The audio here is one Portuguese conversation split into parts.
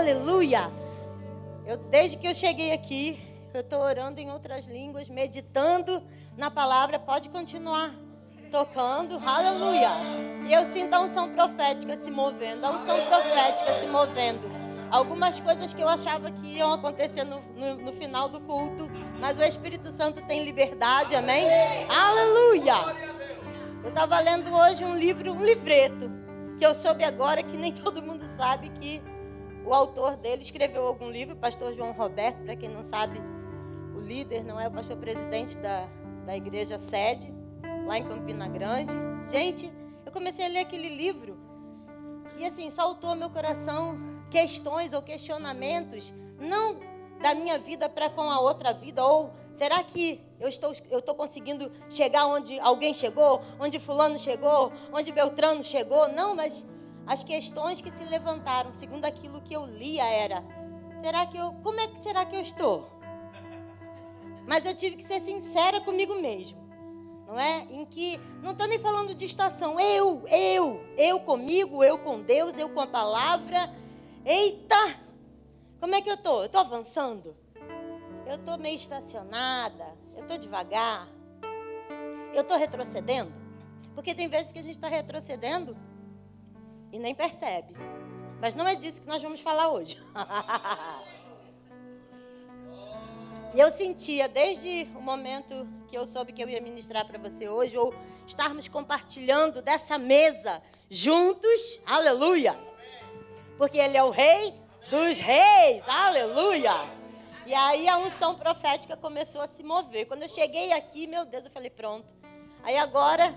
Aleluia. Desde que eu cheguei aqui, eu estou orando em outras línguas, meditando na palavra. Pode continuar tocando, aleluia. E eu sinto a unção profética se movendo, a unção profética se movendo. Algumas coisas que eu achava que iam acontecer no final do culto, mas o Espírito Santo tem liberdade, amém? Aleluia. Eu estava lendo hoje um livreto, que eu soube agora que nem todo mundo sabe que o autor dele escreveu algum livro, o pastor João Roberto, para quem não sabe, o líder, não é o pastor presidente da igreja sede, lá em Campina Grande. Gente, eu comecei a ler aquele livro e assim, saltou meu coração questões ou questionamentos, não da minha vida para com a outra vida, ou será que eu estou conseguindo chegar onde alguém chegou, onde fulano chegou, onde Beltrano chegou? Não, mas as questões que se levantaram, segundo aquilo que eu lia, era: como é que será que eu estou? Mas eu tive que ser sincera comigo mesmo, não é? Em que, não estou nem falando de estação, eu comigo, eu com Deus, eu com a palavra. Eita, como é que eu estou? Eu estou avançando? Eu estou meio estacionada? Eu estou devagar? Eu estou retrocedendo? Porque tem vezes que a gente está retrocedendo e nem percebe. Mas não é disso que nós vamos falar hoje. E eu sentia, desde o momento que eu soube que eu ia ministrar para você hoje, ou estarmos compartilhando dessa mesa juntos, aleluia, porque Ele é o Rei dos Reis, aleluia. E aí a unção profética começou a se mover. Quando eu cheguei aqui, meu Deus, eu falei, pronto. Aí agora,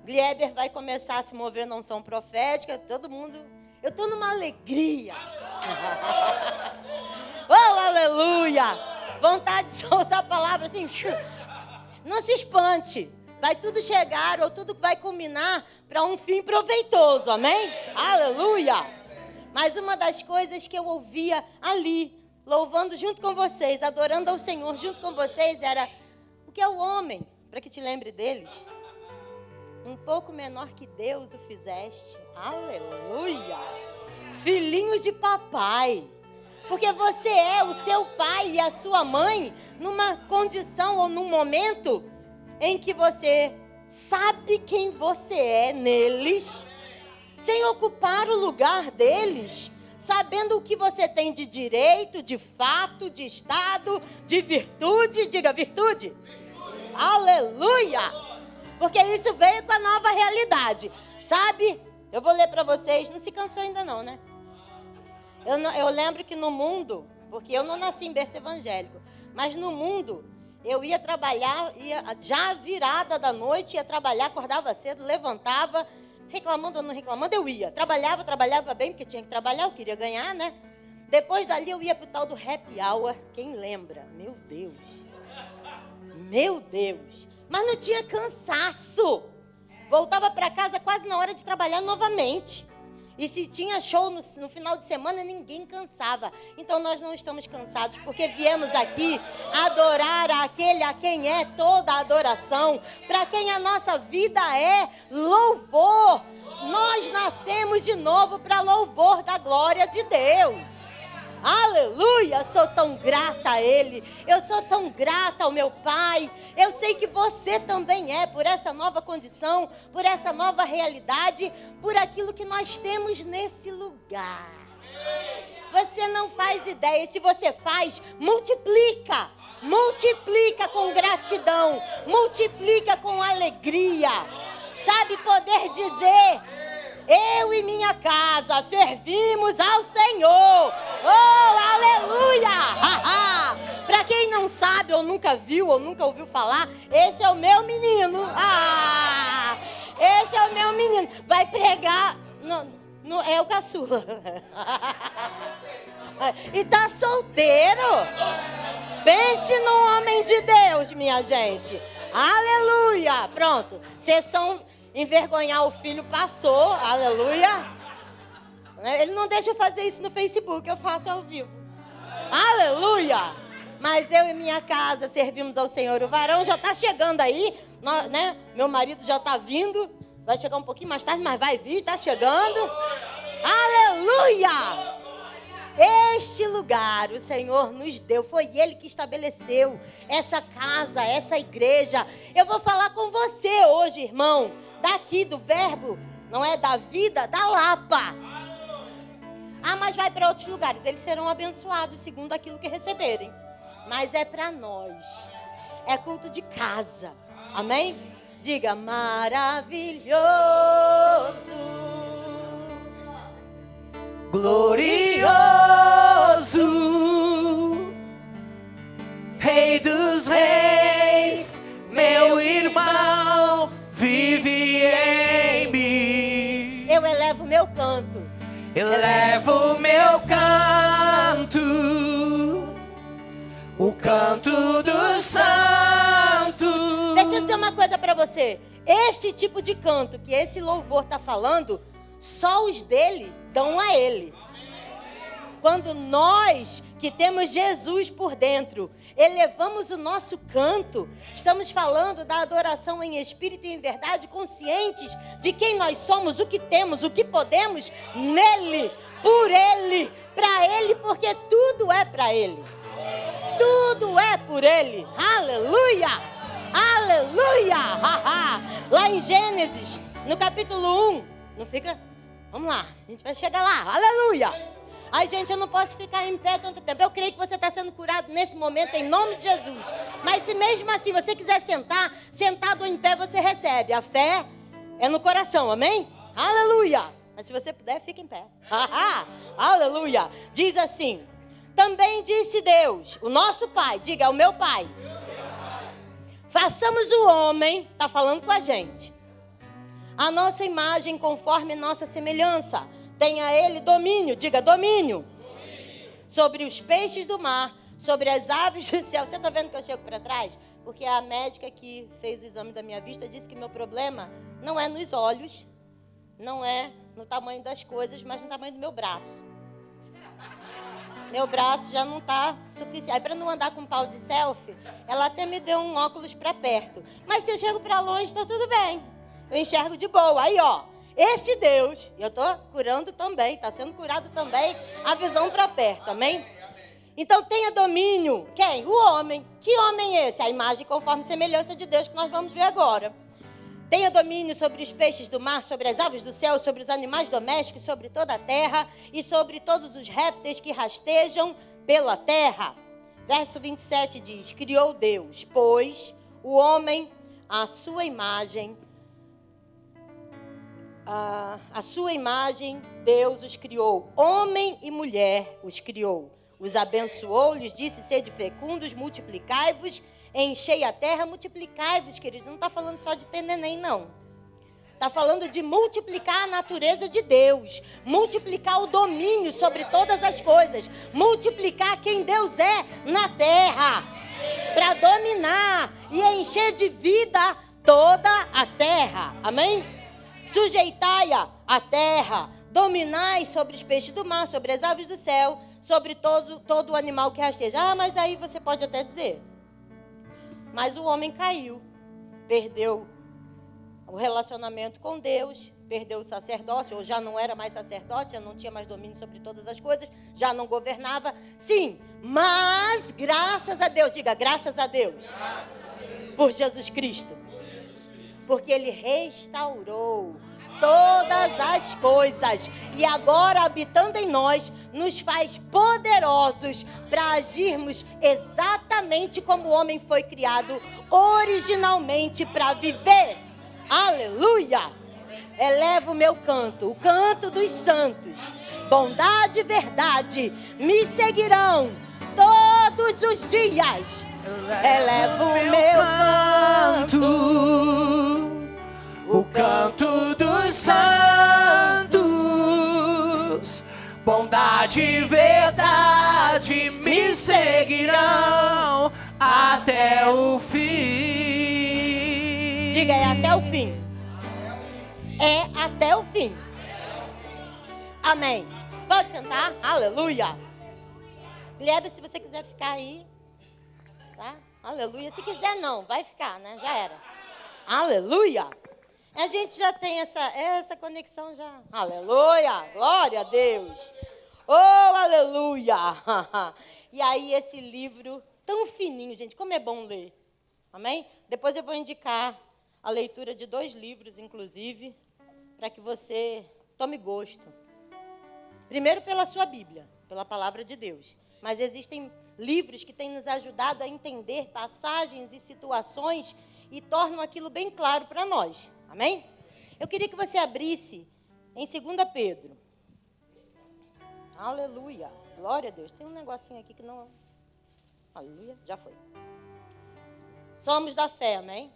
Glieber vai começar a se mover na unção profética, todo mundo... Eu estou numa alegria. Oh, aleluia. Vontade de soltar a palavra assim. Não se espante. Vai tudo chegar, ou tudo vai culminar para um fim proveitoso, amém? Aleluia. Mas uma das coisas que eu ouvia ali, louvando junto com vocês, adorando ao Senhor junto com vocês, era: o que é o homem, para que te lembre deles? Um pouco menor que Deus o fizeste. Aleluia! Filhinhos de papai. Porque você é o seu pai e a sua mãe numa condição ou num momento em que você sabe quem você é neles, sem ocupar o lugar deles, sabendo o que você tem de direito, de fato, de estado, de virtude. Diga virtude. Aleluia! Porque isso veio com a nova realidade. Sabe? Eu vou ler para vocês. Não se cansou ainda não, né? Eu lembro que no mundo, porque eu não nasci em berço evangélico, mas no mundo, eu ia trabalhar, já virada da noite, ia trabalhar, acordava cedo, levantava, reclamando ou não reclamando, eu ia. Trabalhava bem, porque tinha que trabalhar, eu queria ganhar, né? Depois dali eu ia pro tal do happy hour. Quem lembra? Meu Deus. Meu Deus. Mas não tinha cansaço. Voltava para casa quase na hora de trabalhar novamente. E se tinha show no final de semana, ninguém cansava. Então nós não estamos cansados, porque viemos aqui adorar aquele a quem é toda a adoração, para quem a nossa vida é louvor. Nós nascemos de novo para louvor da glória de Deus. Aleluia, sou tão grata a Ele, eu sou tão grata ao meu Pai. Eu sei que você também é, por essa nova condição, por essa nova realidade, por aquilo que nós temos nesse lugar. Você não faz ideia, se você faz, multiplica com gratidão, multiplica com alegria. Sabe, poder dizer: eu e minha casa servimos ao Senhor. Oh, aleluia! Para quem não sabe, ou nunca viu, ou nunca ouviu falar, esse é o meu menino. Esse é o meu menino. Vai pregar, é o caçula. E tá solteiro. Pense no homem de Deus, minha gente. Aleluia! Pronto, sessão envergonhar o filho passou, aleluia. Ele não deixa eu fazer isso no Facebook, eu faço ao vivo. Aleluia! Mas eu e minha casa servimos ao Senhor. O varão já está chegando aí, né? Meu marido já está vindo. Vai chegar um pouquinho mais tarde, mas vai vir, está chegando. Aleluia! Este lugar o Senhor nos deu, foi Ele que estabeleceu essa casa, essa igreja. Eu vou falar com você hoje, irmão, daqui do verbo, não é da vida, da Lapa. Ah, mas vai para outros lugares, eles serão abençoados segundo aquilo que receberem. Mas é para nós, é culto de casa, amém? Diga, maravilhoso, glorioso, Rei dos Reis, meu irmão, vive em mim. Eu elevo meu canto. Elevo meu canto, o canto dos santos. Deixa eu dizer uma coisa para você. Esse tipo de canto que esse louvor está falando, só os dele dão a ele. Quando nós, que temos Jesus por dentro, elevamos o nosso canto, estamos falando da adoração em espírito e em verdade, conscientes de quem nós somos, o que temos, o que podemos, nele, por ele, para ele, porque tudo é para ele. Tudo é por ele. Aleluia! Aleluia! Lá em Gênesis, no capítulo 1, não fica? Vamos lá, a gente vai chegar lá. Aleluia! Ai, gente, eu não posso ficar em pé tanto tempo. Eu creio que você está sendo curado nesse momento, em nome de Jesus. Mas se mesmo assim você quiser sentar, sentado ou em pé, você recebe. A fé é no coração, amém? Aleluia! Mas se você puder, fica em pé. Aleluia! Diz assim, também disse Deus, o nosso Pai, diga, é o meu Pai. Façamos o homem, está falando com a gente, a nossa imagem conforme nossa semelhança. Tenha ele domínio, diga domínio, sobre os peixes do mar, sobre as aves do céu. Você está vendo que eu chego para trás? Porque a médica que fez o exame da minha vista disse que meu problema não é nos olhos, não é no tamanho das coisas, mas no tamanho do meu braço. Meu braço já não está suficiente. Aí, para não andar com pau de selfie, ela até me deu um óculos para perto. Mas se eu chego para longe, está tudo bem. Eu enxergo de boa. Aí, ó. Esse Deus, eu estou curando também, está sendo curado também, a visão para perto, amém? Então tenha domínio, quem? O homem. Que homem é esse? A imagem conforme semelhança de Deus que nós vamos ver agora. Tenha domínio sobre os peixes do mar, sobre as aves do céu, sobre os animais domésticos, sobre toda a terra e sobre todos os répteis que rastejam pela terra. Verso 27 diz, criou Deus, pois o homem, a sua imagem, Deus os criou. Homem e mulher os criou. Os abençoou, lhes disse, sede fecundos, multiplicai-vos, enchei a terra, multiplicai-vos, queridos. Não está falando só de ter neném, não. Está falando de multiplicar a natureza de Deus. Multiplicar o domínio sobre todas as coisas. Multiplicar quem Deus é na terra. Para dominar e encher de vida toda a terra. Amém? Sujeitai a terra, dominai sobre os peixes do mar, sobre as aves do céu, sobre todo o animal que rasteja. Ah, mas aí você pode até dizer. Mas o homem caiu, perdeu o relacionamento com Deus, perdeu o sacerdócio, ou já não era mais sacerdote, já não tinha mais domínio sobre todas as coisas, já não governava. Sim, mas graças a Deus, diga graças a Deus, por Jesus Cristo. Porque Ele restaurou todas as coisas. E agora, habitando em nós, nos faz poderosos para agirmos exatamente como o homem foi criado originalmente para viver. Aleluia! Elevo o meu canto, o canto dos santos. Bondade e verdade me seguirão todos os dias. Elevo o meu canto, o canto dos santos. Bondade e verdade me seguirão até o fim. Diga, é até o fim. É até o fim. Amém. Pode sentar. Aleluia. Gleba, se você quiser ficar aí, tá? Aleluia. Se quiser não, vai ficar, né? Já era. Aleluia. A gente já tem essa conexão já. Aleluia. Glória a Deus. Oh, aleluia! E aí esse livro tão fininho, gente, como é bom ler. Amém? Depois eu vou indicar a leitura de 2 livros, inclusive, para que você tome gosto. Primeiro pela sua Bíblia, pela palavra de Deus. Mas existem livros que têm nos ajudado a entender passagens e situações e tornam aquilo bem claro para nós. Amém? Eu queria que você abrisse em 2 Pedro. Aleluia. Glória a Deus. Tem um negocinho aqui que não... Aleluia. Já foi. Somos da fé, amém?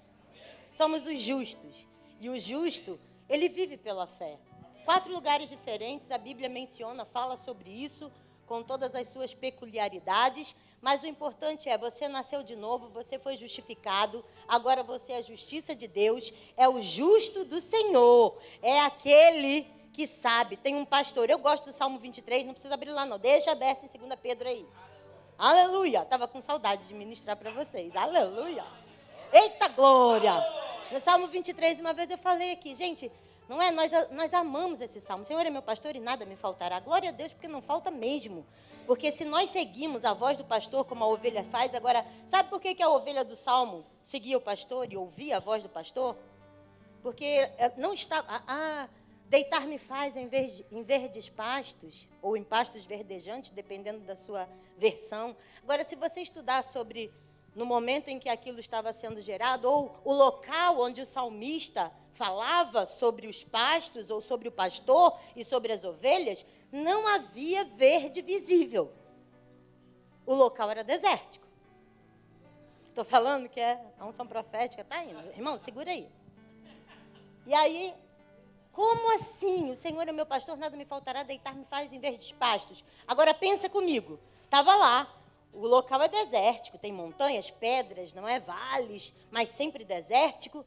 Somos os justos. E o justo, ele vive pela fé. 4 lugares diferentes, a Bíblia menciona, fala sobre isso, com todas as suas peculiaridades, mas o importante é, você nasceu de novo, você foi justificado, agora você é a justiça de Deus, é o justo do Senhor, é aquele que sabe. Tem um pastor, eu gosto do Salmo 23, não precisa abrir lá não, deixa aberto em 2 Pedro aí. Aleluia, estava com saudade de ministrar para vocês, aleluia. Eita glória! No Salmo 23, uma vez eu falei aqui, gente... Não é? Nós amamos esse salmo. O Senhor é meu pastor e nada me faltará. Glória a Deus, porque não falta mesmo. Porque se nós seguimos a voz do pastor, como a ovelha faz, agora, sabe por que a ovelha do salmo seguia o pastor e ouvia a voz do pastor? Porque não estava... deitar-me faz em verdes pastos, ou em pastos verdejantes, dependendo da sua versão. Agora, se você estudar sobre... no momento em que aquilo estava sendo gerado, ou o local onde o salmista falava sobre os pastos, ou sobre o pastor e sobre as ovelhas, não havia verde visível. O local era desértico. Estou falando que a unção profética está indo. Irmão, segura aí. E aí, como assim? O Senhor é meu pastor, nada me faltará, deitar-me faz em verdes pastos. Agora pensa comigo. Estava lá. O local é desértico, tem montanhas, pedras, não é? Vales, mas sempre desértico.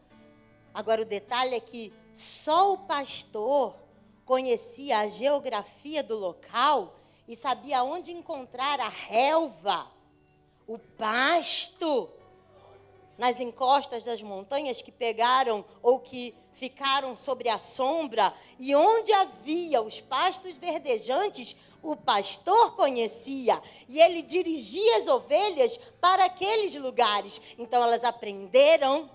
Agora, o detalhe é que só o pastor conhecia a geografia do local e sabia onde encontrar a relva, o pasto, nas encostas das montanhas que pegaram ou que ficaram sobre a sombra. E onde havia os pastos verdejantes, o pastor conhecia, e ele dirigia as ovelhas para aqueles lugares. Então, elas aprenderam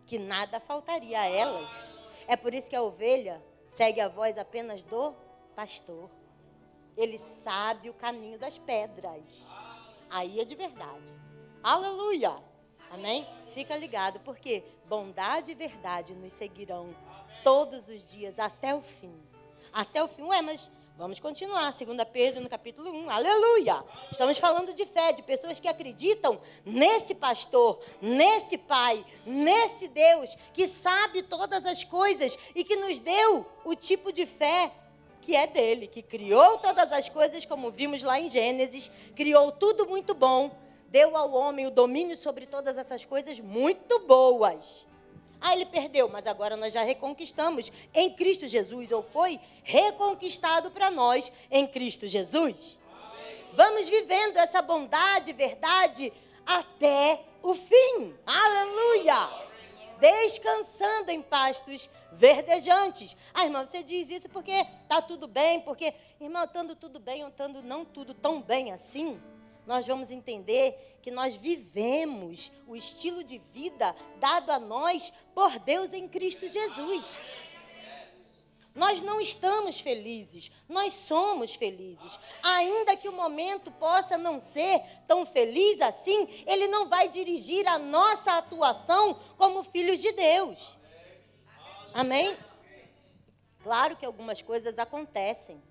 que nada faltaria a elas. É por isso que a ovelha segue a voz apenas do pastor. Ele sabe o caminho das pedras. Aí é de verdade. Aleluia. Amém? Fica ligado, porque bondade e verdade nos seguirão todos os dias até o fim. Até o fim. Ué, mas... vamos continuar, 2 Pedro, no capítulo 1, aleluia. Estamos falando de fé, de pessoas que acreditam nesse pastor, nesse pai, nesse Deus, que sabe todas as coisas e que nos deu o tipo de fé que é dele, que criou todas as coisas, como vimos lá em Gênesis, criou tudo muito bom, deu ao homem o domínio sobre todas essas coisas muito boas. Ele perdeu, mas agora nós já reconquistamos em Cristo Jesus, ou foi reconquistado para nós em Cristo Jesus. Amém. Vamos vivendo essa bondade, verdade, até o fim. Aleluia! Descansando em pastos verdejantes. Irmã, você diz isso porque está tudo bem, porque, irmão, estando tudo bem, ou estando não tudo tão bem assim, nós vamos entender que nós vivemos o estilo de vida dado a nós por Deus em Cristo Jesus. Nós não estamos felizes, nós somos felizes. Ainda que o momento possa não ser tão feliz assim, ele não vai dirigir a nossa atuação como filhos de Deus. Amém? Claro que algumas coisas acontecem,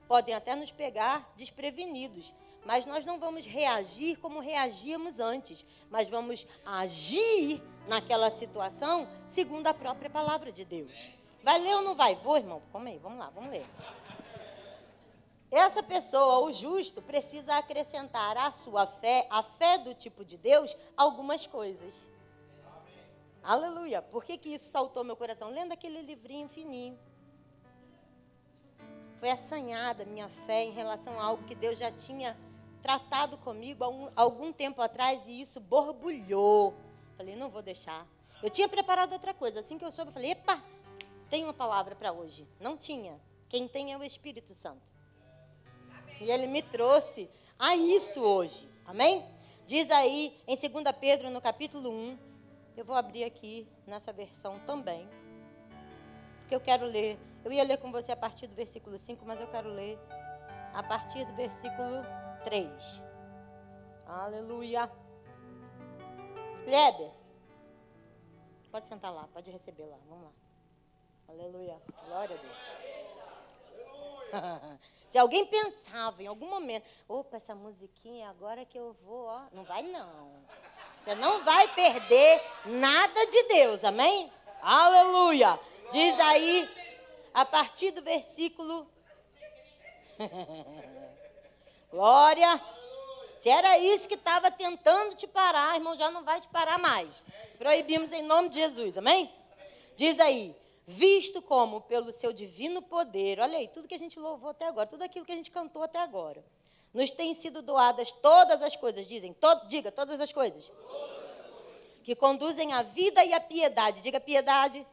podem até nos pegar desprevenidos, mas nós não vamos reagir como reagíamos antes, mas vamos agir naquela situação segundo a própria palavra de Deus. Vai ler ou não vai? Vou, irmão? Calma aí, vamos lá, vamos ler. Essa pessoa, o justo, precisa acrescentar à sua fé, a fé do tipo de Deus, algumas coisas. Amém. Aleluia. Por que isso saltou meu coração? Lendo aquele livrinho fininho. Foi assanhada minha fé em relação a algo que Deus já tinha tratado comigo há algum tempo atrás, e isso borbulhou. Falei, não vou deixar. Eu tinha preparado outra coisa. Assim que eu soube, eu falei, epa, tem uma palavra para hoje. Não tinha. Quem tem é o Espírito Santo. E Ele me trouxe a isso hoje. Amém? Diz aí em 2 Pedro, no capítulo 1. Eu vou abrir aqui nessa versão também. Porque eu quero ler. Eu ia ler com você a partir do versículo 5, mas eu quero ler a partir do versículo 3. Aleluia. Leber, pode sentar lá, pode receber lá. Vamos lá. Aleluia. Glória a Deus. Se alguém pensava em algum momento, opa, essa musiquinha agora que eu vou, ó, não vai não. Você não vai perder nada de Deus, amém? Aleluia. Diz aí, a partir do versículo... Glória. Se era isso que estava tentando te parar, irmão, já não vai te parar mais. Proibimos em nome de Jesus, amém? Diz aí, visto como pelo seu divino poder, olha aí, tudo que a gente louvou até agora, tudo aquilo que a gente cantou até agora, nos têm sido doadas todas as coisas, diga todas as coisas, que conduzem à vida e à piedade, diga piedade.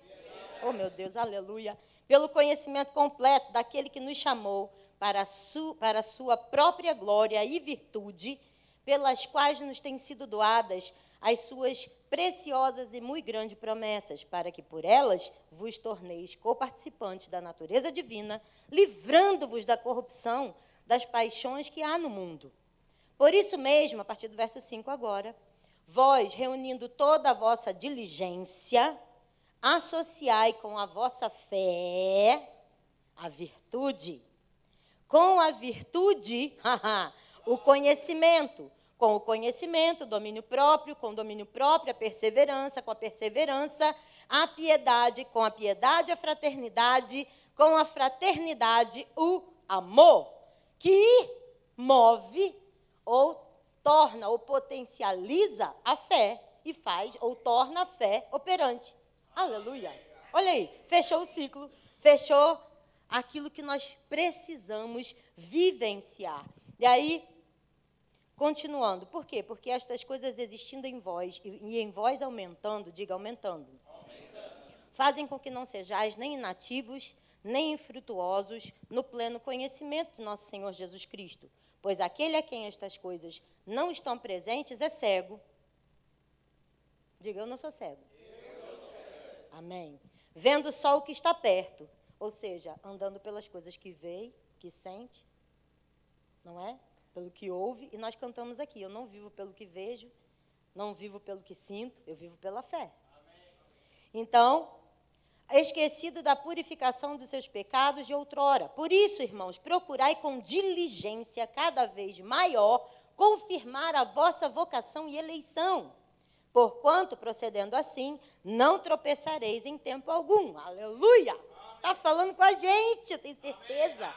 Oh meu Deus, aleluia, pelo conhecimento completo daquele que nos chamou para a sua própria glória e virtude, pelas quais nos têm sido doadas as suas preciosas e muito grandes promessas, para que por elas vos torneis coparticipantes da natureza divina, livrando-vos da corrupção das paixões que há no mundo. Por isso mesmo, a partir do verso 5 agora, vós, reunindo toda a vossa diligência, associai com a vossa fé a virtude. Com a virtude, o conhecimento. Com o conhecimento, domínio próprio. Com o domínio próprio, a perseverança. Com a perseverança, a piedade. Com a piedade, a fraternidade. Com a fraternidade, o amor. Que move ou torna ou potencializa a fé e faz ou torna a fé operante. Aleluia. Olha aí, fechou o ciclo, fechou aquilo que nós precisamos vivenciar. E aí, continuando, por quê? Porque estas coisas existindo em vós e em vós aumentando, diga aumentando, fazem com que não sejais nem inativos, nem infrutuosos no pleno conhecimento de nosso Senhor Jesus Cristo. Pois aquele a quem estas coisas não estão presentes é cego. Diga, eu não sou cego. Amém. Vendo só o que está perto. Ou seja, andando pelas coisas que vê, que sente, não é? Pelo que ouve. E nós cantamos aqui, eu não vivo pelo que vejo, não vivo pelo que sinto, eu vivo pela fé. Então, esquecido da purificação dos seus pecados de outrora. Por isso, irmãos, procurai com diligência cada vez maior confirmar a vossa vocação e eleição. Porquanto, procedendo assim, não tropeçareis em tempo algum. Aleluia! Está falando com a gente, eu tenho certeza.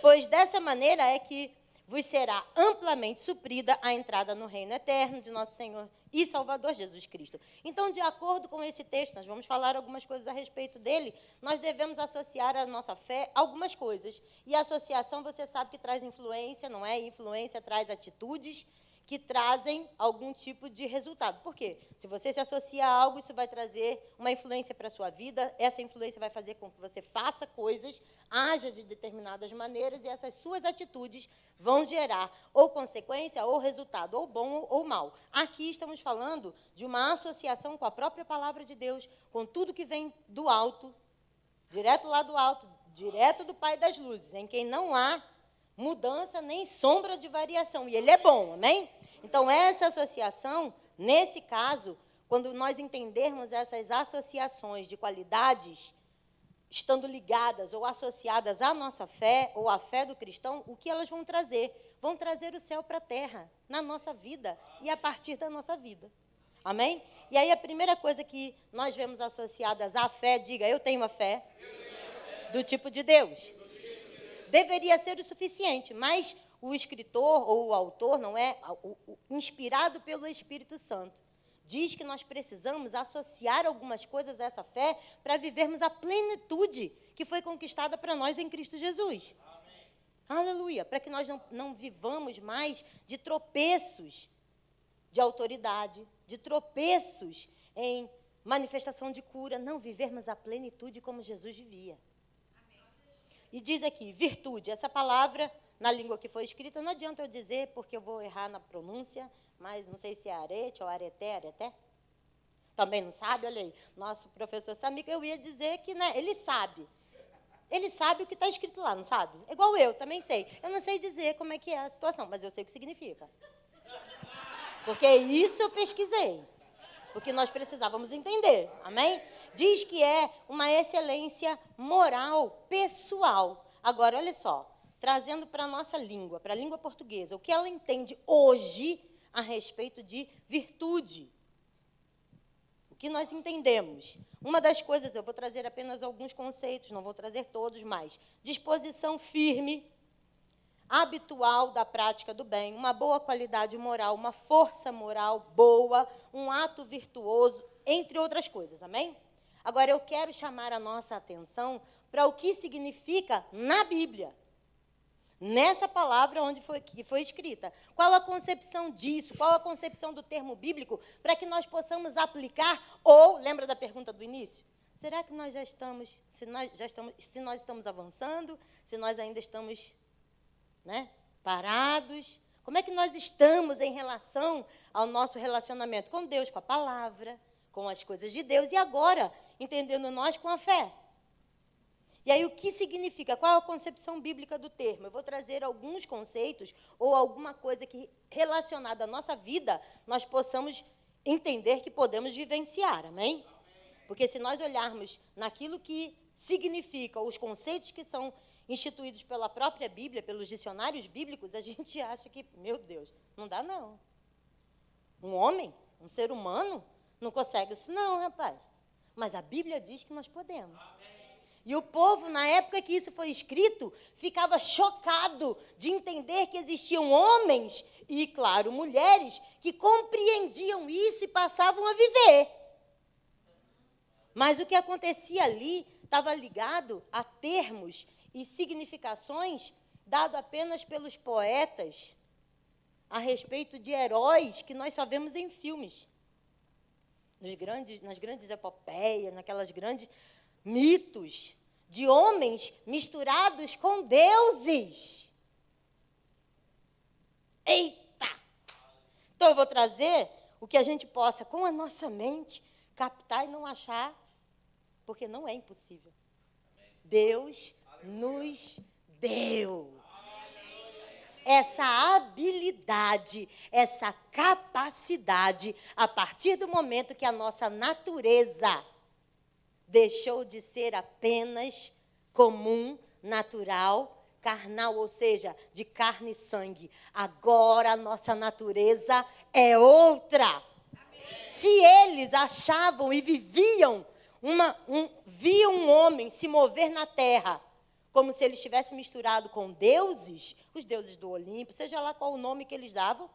Pois dessa maneira é que vos será amplamente suprida a entrada no reino eterno de nosso Senhor e Salvador Jesus Cristo. Então, de acordo com esse texto, nós vamos falar algumas coisas a respeito dele, nós devemos associar a nossa fé a algumas coisas. E a associação, você sabe que traz influência, não é? Influência traz atitudes que trazem algum tipo de resultado. Por quê? Se você se associa a algo, isso vai trazer uma influência para a sua vida, essa influência vai fazer com que você faça coisas, haja de determinadas maneiras, e essas suas atitudes vão gerar ou consequência, ou resultado, ou bom ou mal. Aqui estamos falando de uma associação com a própria palavra de Deus, com tudo que vem do alto, direto lá do alto, direto do Pai das Luzes, em quem não há mudança nem sombra de variação. E ele é bom, amém? Então, essa associação, nesse caso, quando nós entendermos essas associações de qualidades, estando ligadas ou associadas à nossa fé, ou à fé do cristão, o que elas vão trazer? Vão trazer o céu para a terra, na nossa vida e a partir da nossa vida. Amém? E aí, a primeira coisa que nós vemos associadas à fé, diga, eu tenho a fé do tipo de Deus. Deveria ser o suficiente, mas o escritor ou o autor, não é, inspirado pelo Espírito Santo, diz que nós precisamos associar algumas coisas a essa fé para vivermos a plenitude que foi conquistada para nós em Cristo Jesus. Amém. Aleluia! Para que nós não vivamos mais de tropeços de autoridade, de tropeços em manifestação de cura, não vivermos a plenitude como Jesus vivia. E diz aqui, virtude. Essa palavra, na língua que foi escrita, não adianta eu dizer, porque eu vou errar na pronúncia, mas não sei se é arete ou areté. Também não sabe? Olha aí, nosso professor Samir, eu ia dizer que, né, ele sabe. Ele sabe o que está escrito lá, não sabe? É igual eu, também sei. Eu não sei dizer como é que é a situação, mas eu sei o que significa. Porque isso eu pesquisei. Porque nós precisávamos entender, amém? Diz que é uma excelência moral, pessoal. Agora, olha só, trazendo para a nossa língua, para a língua portuguesa, o que ela entende hoje a respeito de virtude. O que nós entendemos? Uma das coisas, eu vou trazer apenas alguns conceitos, não vou trazer todos, mas disposição firme, habitual da prática do bem, uma boa qualidade moral, uma força moral boa, um ato virtuoso, entre outras coisas, amém? Agora, eu quero chamar a nossa atenção para o que significa na Bíblia, nessa palavra que foi escrita. Qual a concepção disso? Qual a concepção do termo bíblico para que nós possamos aplicar? Ou, lembra da pergunta do início? Será que nós se nós estamos avançando, se nós ainda estamos, né, parados? Como é que nós estamos em relação ao nosso relacionamento com Deus, com a palavra, com as coisas de Deus, e agora, entendendo nós com a fé? E aí, o que significa? Qual a concepção bíblica do termo? Eu vou trazer alguns conceitos ou alguma coisa que, relacionada à nossa vida, nós possamos entender que podemos vivenciar, amém? Porque se nós olharmos naquilo que significa, os conceitos que são instituídos pela própria Bíblia, pelos dicionários bíblicos, a gente acha que, meu Deus, não dá não. Um homem, um ser humano, não consegue isso não, rapaz. Mas a Bíblia diz que nós podemos. E o povo, na época que isso foi escrito, ficava chocado de entender que existiam homens e, claro, mulheres que compreendiam isso e passavam a viver. Mas o que acontecia ali estava ligado a termos e significações dados apenas pelos poetas a respeito de heróis que nós só vemos em filmes. Nas grandes epopeias, naquelas grandes mitos de homens misturados com deuses. Eita! Então, eu vou trazer o que a gente possa, com a nossa mente, captar e não achar, porque não é impossível. Deus nos deu essa habilidade, essa capacidade, a partir do momento que a nossa natureza deixou de ser apenas comum, natural, carnal, ou seja, de carne e sangue. Agora a nossa natureza é outra. Amém. Se eles achavam e viviam, viam um homem se mover na terra, como se ele estivesse misturado com deuses, os deuses do Olimpo, seja lá qual o nome que eles davam.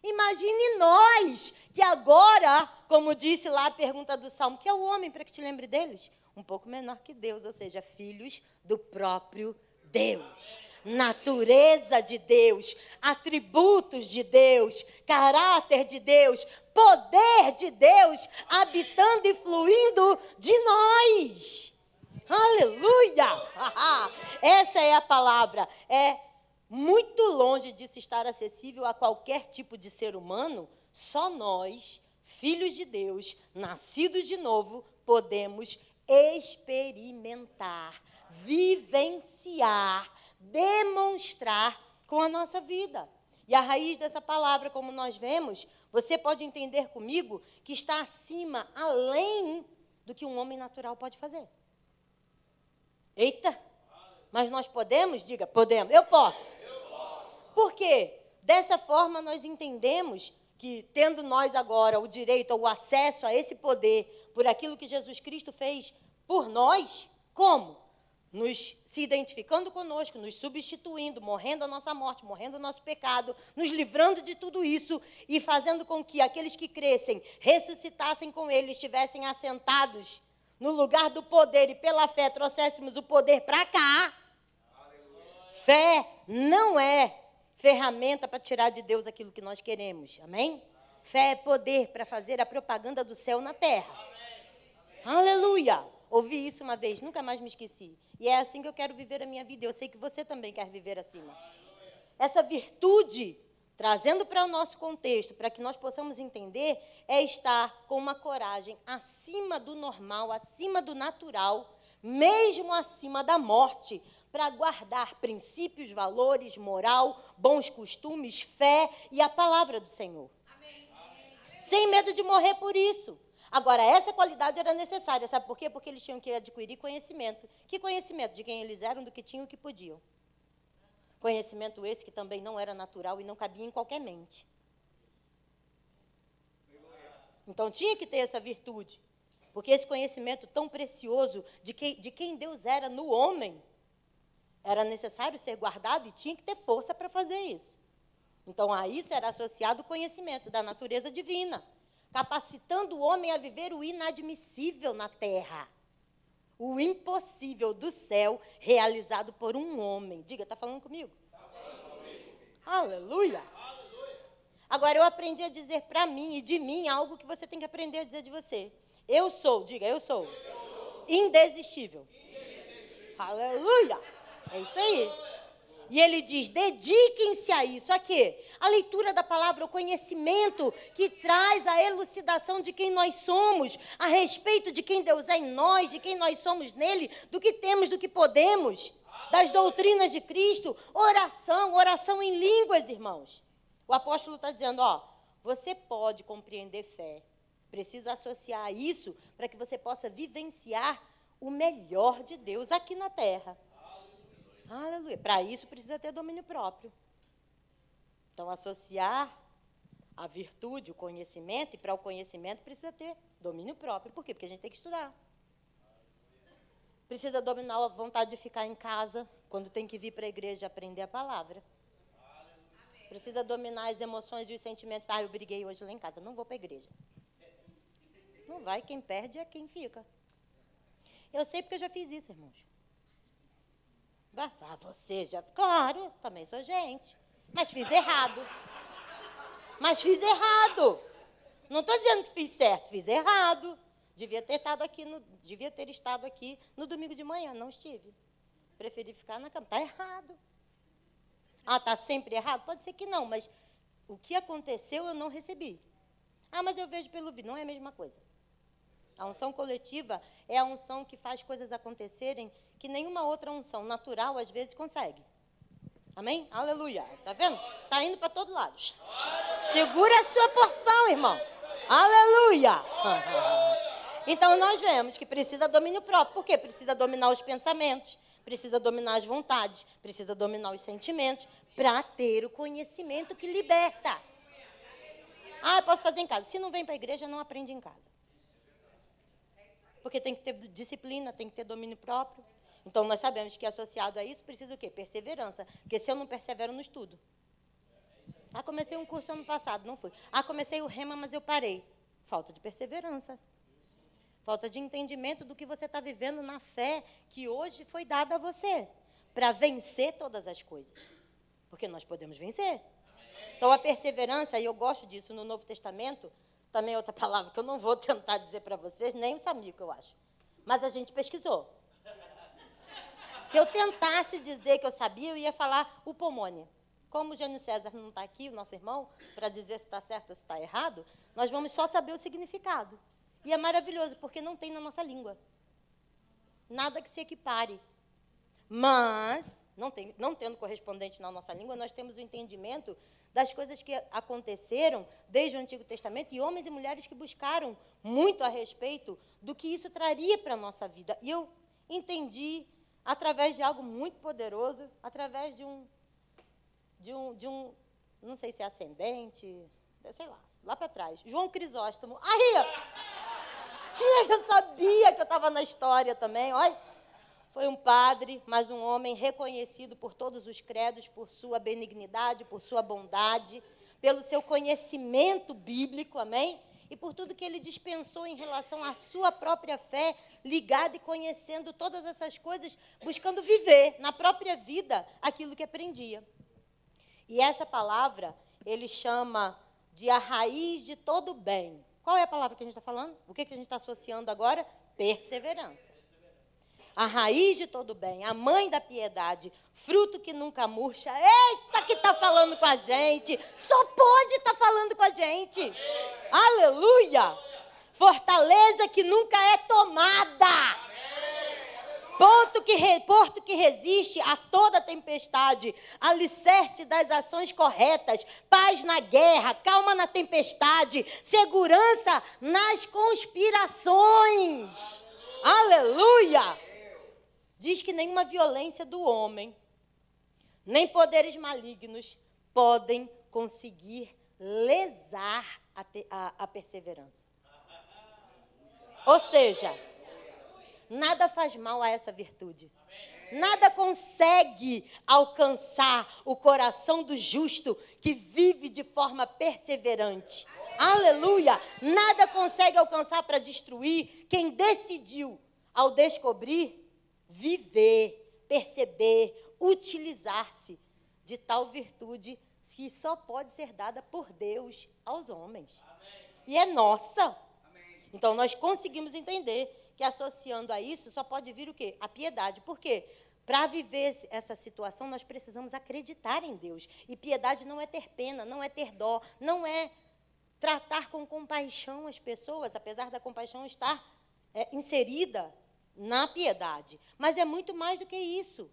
Imagine nós, que agora, como disse lá a pergunta do Salmo, que é o homem, para que te lembre deles? Um pouco menor que Deus, ou seja, filhos do próprio Deus. Natureza de Deus, atributos de Deus, caráter de Deus, poder de Deus, habitando e fluindo de nós. Aleluia! Essa é a palavra. É muito longe disso estar acessível a qualquer tipo de ser humano. Só nós, filhos de Deus, nascidos de novo, podemos experimentar, vivenciar, demonstrar com a nossa vida. E a raiz dessa palavra, como nós vemos, você pode entender comigo que está acima, além do que um homem natural pode fazer. Eita! Mas nós podemos? Diga, podemos. Eu posso. Por quê? Dessa forma, nós entendemos que, tendo nós agora o direito ou o acesso a esse poder por aquilo que Jesus Cristo fez por nós, como? Se identificando conosco, nos substituindo, morrendo a nossa morte, morrendo o nosso pecado, nos livrando de tudo isso e fazendo com que aqueles que crescem, ressuscitassem com Ele, estivessem assentados no lugar do poder e pela fé trouxéssemos o poder para cá. Aleluia. Fé não é ferramenta para tirar de Deus aquilo que nós queremos, amém? Fé é poder para fazer a propaganda do céu na terra. Amém. Aleluia! Ouvi isso uma vez, nunca mais me esqueci. E é assim que eu quero viver a minha vida. Eu sei que você também quer viver assim. Essa virtude, trazendo para o nosso contexto, para que nós possamos entender, é estar com uma coragem acima do normal, acima do natural, mesmo acima da morte, para guardar princípios, valores, moral, bons costumes, fé e a palavra do Senhor. Amém. Sem medo de morrer por isso. Agora, essa qualidade era necessária, sabe por quê? Porque eles tinham que adquirir conhecimento. Que conhecimento? De quem eles eram, do que tinham e o que podiam. Conhecimento esse que também não era natural e não cabia em qualquer mente. Então, tinha que ter essa virtude. Porque esse conhecimento tão precioso de quem Deus era no homem, era necessário ser guardado e tinha que ter força para fazer isso. Então, a isso era associado o conhecimento da natureza divina, capacitando o homem a viver o inadmissível na terra. O impossível do céu realizado por um homem. Diga, está falando comigo? Está falando comigo. Aleluia. Agora, eu aprendi a dizer para mim e de mim algo que você tem que aprender a dizer de você. Eu sou, diga, eu sou. Indesistível. Aleluia. É isso aí. E ele diz, dediquem-se a isso. A quê? A leitura da palavra, o conhecimento que traz a elucidação de quem nós somos, a respeito de quem Deus é em nós, de quem nós somos nele, do que temos, do que podemos, das doutrinas de Cristo. Oração em línguas, irmãos. O apóstolo está dizendo, você pode compreender fé, precisa associar isso para que você possa vivenciar o melhor de Deus aqui na terra. Aleluia. Para isso precisa ter domínio próprio. Então, associar a virtude, o conhecimento, e para o conhecimento precisa ter domínio próprio. Por quê? Porque a gente tem que estudar. Precisa dominar a vontade de ficar em casa, quando tem que vir para a igreja aprender a palavra. Precisa dominar as emoções e os sentimentos. Eu briguei hoje lá em casa, não vou para a igreja. Não vai, quem perde é quem fica. Eu sei porque eu já fiz isso, irmãos. Você já... Claro, também sou gente. Mas fiz errado. Não estou dizendo que fiz certo, fiz errado. Devia ter estado aqui no domingo de manhã, não estive. Preferi ficar na cama. Está errado. Está sempre errado? Pode ser que não, mas o que aconteceu eu não recebi. Mas eu vejo pelo vídeo. Não é a mesma coisa. A unção coletiva é a unção que faz coisas acontecerem que nenhuma outra unção natural, às vezes, consegue. Amém? Aleluia. Está vendo? Está indo para todo lado. Segura a sua porção, irmão. Aleluia. Então, nós vemos que precisa domínio próprio. Por quê? Precisa dominar os pensamentos, precisa dominar as vontades, precisa dominar os sentimentos, para ter o conhecimento que liberta. Eu posso fazer em casa. Se não vem para a igreja, não aprende em casa. Porque tem que ter disciplina, tem que ter domínio próprio. Então, nós sabemos que associado a isso precisa o quê? Perseverança. Porque se eu não persevero no estudo. Comecei um curso ano passado, não fui. Comecei o rema, mas eu parei. Falta de perseverança. Falta de entendimento do que você está vivendo na fé que hoje foi dada a você. Para vencer todas as coisas. Porque nós podemos vencer. Então, a perseverança, e eu gosto disso no Novo Testamento, também é outra palavra que eu não vou tentar dizer para vocês, nem o Samico, eu acho. Mas a gente pesquisou. Se eu tentasse dizer que eu sabia, eu ia falar o pomone. Como o Jânio César não está aqui, o nosso irmão, para dizer se está certo ou se está errado, nós vamos só saber o significado. E é maravilhoso, porque não tem na nossa língua. Nada que se equipare. Mas, não tendo correspondente na nossa língua, nós temos o entendimento das coisas que aconteceram desde o Antigo Testamento e homens e mulheres que buscaram muito a respeito do que isso traria para a nossa vida. E eu entendi, através de algo muito poderoso, através de um não sei se é ascendente, sei lá para trás. João Crisóstomo. Eu sabia que eu estava na história também, olha. Foi um padre, mas um homem reconhecido por todos os credos, por sua benignidade, por sua bondade, pelo seu conhecimento bíblico, amém? E por tudo que ele dispensou em relação à sua própria fé, ligada e conhecendo todas essas coisas, buscando viver na própria vida aquilo que aprendia. E essa palavra, ele chama de a raiz de todo bem. Qual é a palavra que a gente está falando? O que a gente está associando agora? Perseverança. a raiz de todo bem, a mãe da piedade, fruto que nunca murcha. Eita, que está falando com a gente. Só pode estar falando com a gente. Aleluia. Fortaleza que nunca é tomada. Porto que resiste a toda tempestade, alicerce das ações corretas, paz na guerra, calma na tempestade, segurança nas conspirações. Aleluia! Diz que nenhuma violência do homem, nem poderes malignos podem conseguir lesar a perseverança. Ou seja, nada faz mal a essa virtude. Nada consegue alcançar o coração do justo que vive de forma perseverante. Aleluia! Nada consegue alcançar para destruir quem decidiu, ao descobrir, viver, perceber, utilizar-se de tal virtude que só pode ser dada por Deus aos homens. E é nossa. Então, nós conseguimos entender que associando a isso, só pode vir o quê? A piedade. Por quê? Para viver essa situação, nós precisamos acreditar em Deus. E piedade não é ter pena, não é ter dó, não é tratar com compaixão as pessoas, apesar da compaixão estar inserida na piedade. Mas é muito mais do que isso.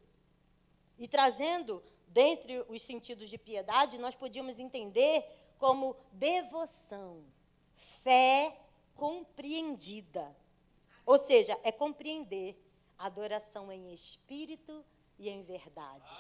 E trazendo, dentre os sentidos de piedade, nós podíamos entender como devoção, fé compreendida. Ou seja, é compreender a adoração em espírito e em verdade.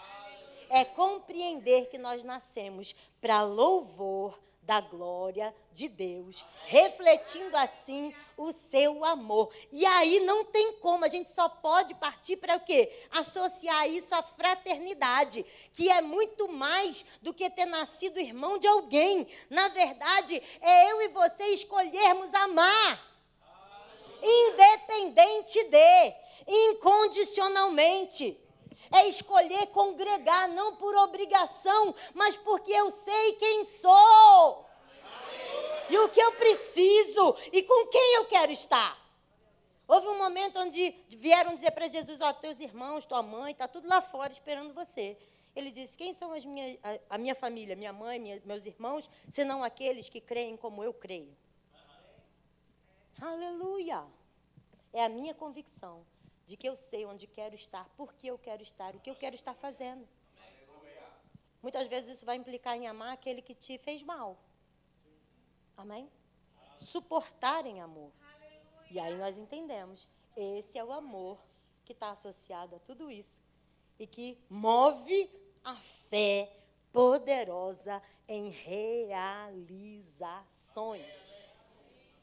É compreender que nós nascemos para louvor da glória de Deus, refletindo assim o seu amor. E aí não tem como, a gente só pode partir para o quê? Associar isso à fraternidade, que é muito mais do que ter nascido irmão de alguém. Na verdade, é eu e você escolhermos amar. Independente de, incondicionalmente. É escolher congregar, não por obrigação, mas porque eu sei quem sou. E o que eu preciso, e com quem eu quero estar. Houve um momento onde vieram dizer para Jesus, teus irmãos, tua mãe, está tudo lá fora esperando você. Ele disse, quem são a minha família, minha mãe, meus irmãos, senão aqueles que creem como eu creio. Aleluia! É a minha convicção de que eu sei onde quero estar, por que eu quero estar, o que eu quero estar fazendo. Muitas vezes isso vai implicar em amar aquele que te fez mal. Amém? Suportar em amor. E aí nós entendemos, esse é o amor que está associado a tudo isso e que move a fé poderosa em realizações.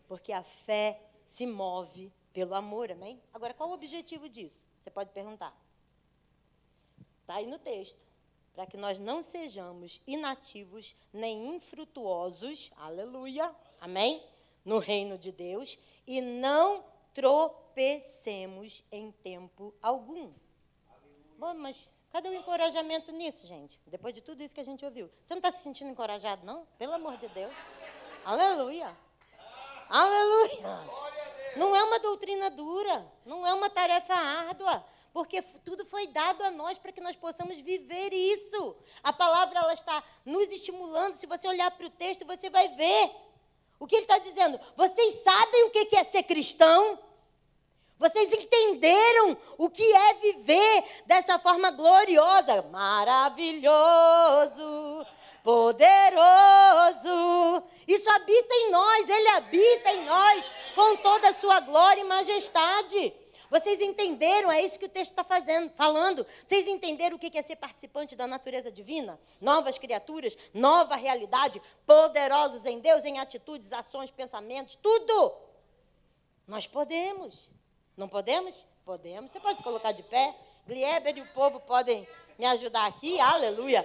Porque a fé se move pelo amor, amém? Agora, qual o objetivo disso? Você pode perguntar. Está aí no texto. Para que nós não sejamos inativos nem infrutuosos, aleluia, amém? No reino de Deus, e não tropecemos em tempo algum. Bom, mas cadê o encorajamento nisso, gente? Depois de tudo isso que a gente ouviu. Você não está se sentindo encorajado, não? Pelo amor de Deus. Aleluia. Aleluia. Não é uma doutrina dura, não é uma tarefa árdua, porque tudo foi dado a nós para que nós possamos viver isso. A palavra ela está nos estimulando. Se você olhar para o texto, você vai ver. O que ele está dizendo? Vocês sabem o que é ser cristão? Vocês entenderam o que é viver dessa forma gloriosa? Maravilhoso, poderoso. Isso habita em nós, ele habita em nós com toda a sua glória e majestade. Vocês entenderam? É isso que o texto está falando. Vocês entenderam o que é ser participante da natureza divina? Novas criaturas, nova realidade, poderosos em Deus, em atitudes, ações, pensamentos, tudo. Nós podemos. Não podemos? Podemos. Você pode se colocar de pé? Glieber e o povo podem me ajudar aqui. Aleluia.